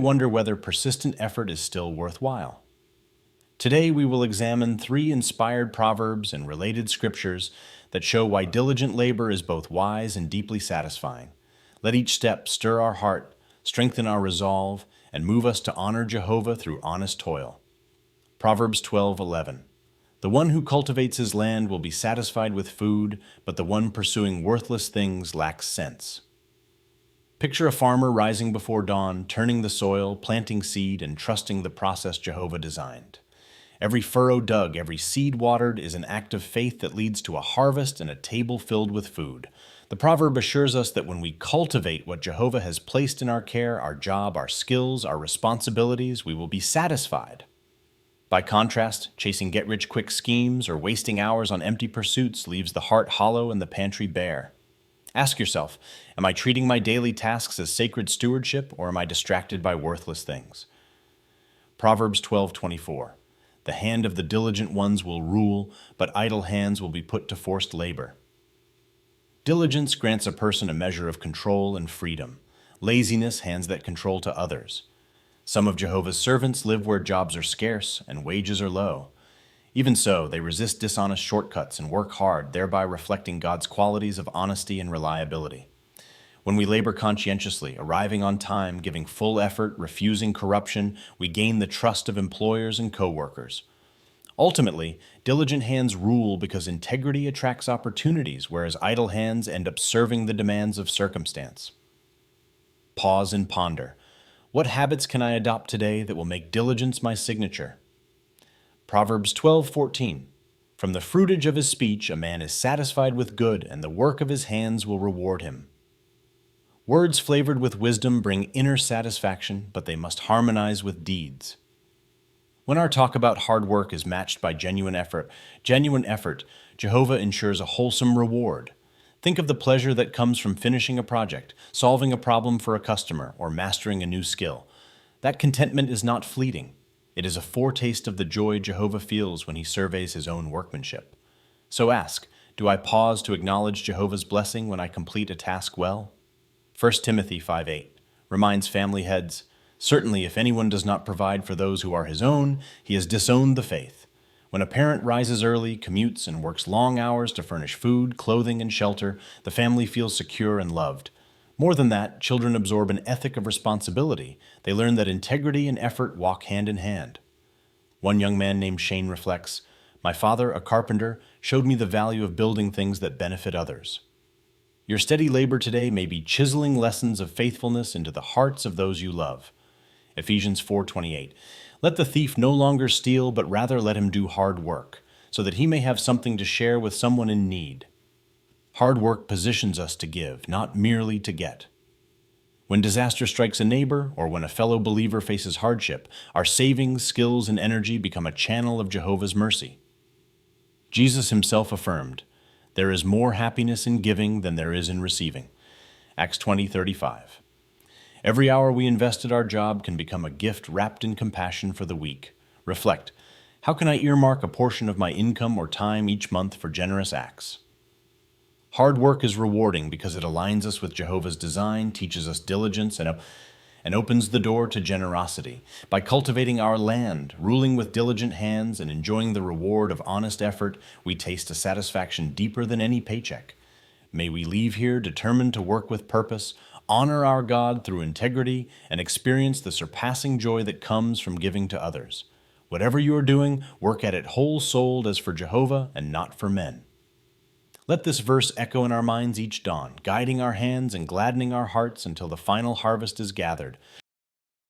Wonder whether persistent effort is still worthwhile. Today we will examine 3 inspired proverbs and related scriptures that show why diligent labor is both wise and deeply satisfying. Let each step stir our heart, strengthen our resolve, and move us to honor Jehovah through honest toil. Proverbs 12:11. The one who cultivates his land will be satisfied with food, but the one pursuing worthless things lacks sense. Picture a farmer rising before dawn, turning the soil, planting seed, and trusting the process Jehovah designed. Every furrow dug, every seed watered is an act of faith that leads to a harvest and a table filled with food. The proverb assures us that when we cultivate what Jehovah has placed in our care, our job, our skills, our responsibilities, we will be satisfied. By contrast, chasing get-rich-quick schemes or wasting hours on empty pursuits leaves the heart hollow and the pantry bare. Ask yourself, am I treating my daily tasks as sacred stewardship, or am I distracted by worthless things? Proverbs 12:24. The hand of the diligent ones will rule, but idle hands will be put to forced labor. Diligence grants a person a measure of control and freedom. Laziness hands that control to others. Some of Jehovah's servants live where jobs are scarce and wages are low. Even so, they resist dishonest shortcuts and work hard, thereby reflecting God's qualities of honesty and reliability. When we labor conscientiously, arriving on time, giving full effort, refusing corruption, we gain the trust of employers and co-workers. Ultimately, diligent hands rule because integrity attracts opportunities, whereas idle hands end up serving the demands of circumstance. Pause and ponder. What habits can I adopt today that will make diligence my signature? Proverbs 12:14. From the fruitage of his speech a man is satisfied with good, and the work of his hands will reward him. Words flavored with wisdom bring inner satisfaction, but they must harmonize with deeds. When our talk about hard work is matched by genuine effort, Jehovah ensures a wholesome reward. Think of the pleasure that comes from finishing a project, solving a problem for a customer, or mastering a new skill. That contentment is not fleeting. It is a foretaste of the joy Jehovah feels when he surveys his own workmanship. So ask, do I pause to acknowledge Jehovah's blessing when I complete a task well? 1 Timothy 5:8 reminds family heads, certainly if anyone does not provide for those who are his own, he has disowned the faith. When a parent rises early, commutes, and works long hours to furnish food, clothing, and shelter, the family feels secure and loved. More than that, children absorb an ethic of responsibility. They learn that integrity and effort walk hand in hand. One young man named Shane reflects, "My father, a carpenter, showed me the value of building things that benefit others." Your steady labor today may be chiseling lessons of faithfulness into the hearts of those you love. Ephesians 4:28. Let the thief no longer steal, but rather let him do hard work, so that he may have something to share with someone in need. Hard work positions us to give, not merely to get. When disaster strikes a neighbor, or when a fellow believer faces hardship, our savings, skills, and energy become a channel of Jehovah's mercy. Jesus himself affirmed, "There is more happiness in giving than there is in receiving." Acts 20:35. Every hour we invest at our job can become a gift wrapped in compassion for the weak. Reflect, how can I earmark a portion of my income or time each month for generous acts? Hard work is rewarding because it aligns us with Jehovah's design, teaches us diligence, and opens the door to generosity. By cultivating our land, ruling with diligent hands, and enjoying the reward of honest effort, we taste a satisfaction deeper than any paycheck. May we leave here determined to work with purpose, honor our God through integrity, and experience the surpassing joy that comes from giving to others. Whatever you are doing, work at it whole-souled as for Jehovah and not for men. Let this verse echo in our minds each dawn, guiding our hands and gladdening our hearts until the final harvest is gathered.